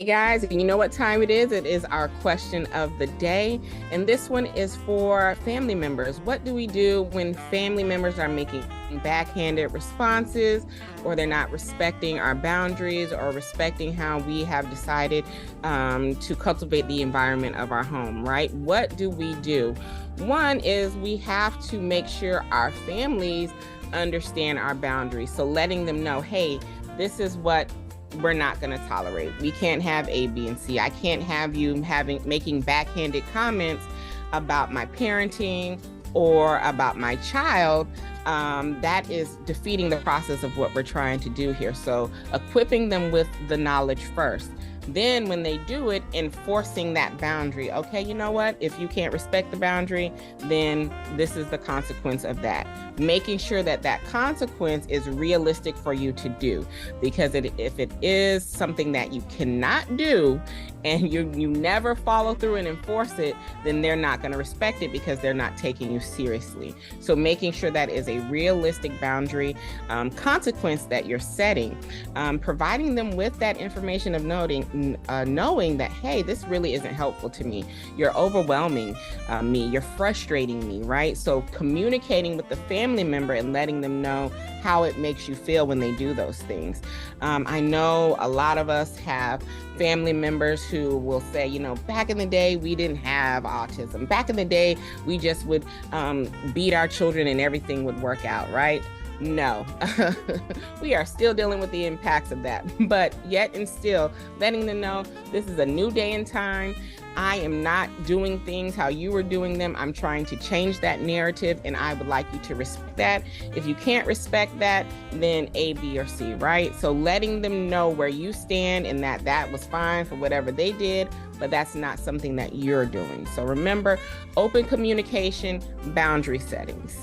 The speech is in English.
Hey guys, you know what time it is? It is our question of the day. And this one is for family members. What do we do when family members are making backhanded responses, or they're not respecting our boundaries or respecting how we have decided to cultivate the environment of our home, right? What do we do? One is we have to make sure our families understand our boundaries. So letting them know, hey, this is what we're not going to tolerate. We can't have A, B, and C. I can't have you making backhanded comments about my parenting or about my child. That is defeating the process of what we're trying to do here. So equipping them with the knowledge first. Then when they do it, enforcing that boundary. Okay, you know what? If you can't respect the boundary, then this is the consequence of that. Making sure that that consequence is realistic for you to do. Because if it is something that you cannot do and you never follow through and enforce it, then they're not going to respect it because they're not taking you seriously. So making sure that is a realistic boundary consequence that you're setting, providing them with that information of knowing that, hey, this really isn't helpful to me. You're overwhelming me. You're frustrating me, right? So communicating with the family member and letting them know how it makes you feel when they do those things. I know a lot of us have family members who will say, you know, back in the day, we didn't have autism. Back in the day, we just would beat our children and everything would work out, right? No, we are still dealing with the impacts of that, but yet and still letting them know this is a new day and time. I am not doing things how you were doing them. I'm trying to change that narrative, and I would like you to respect that. If you can't respect that, then A, B, or C, right? So letting them know where you stand and that was fine for whatever they did, but that's not something that you're doing. So remember, open communication, boundary settings.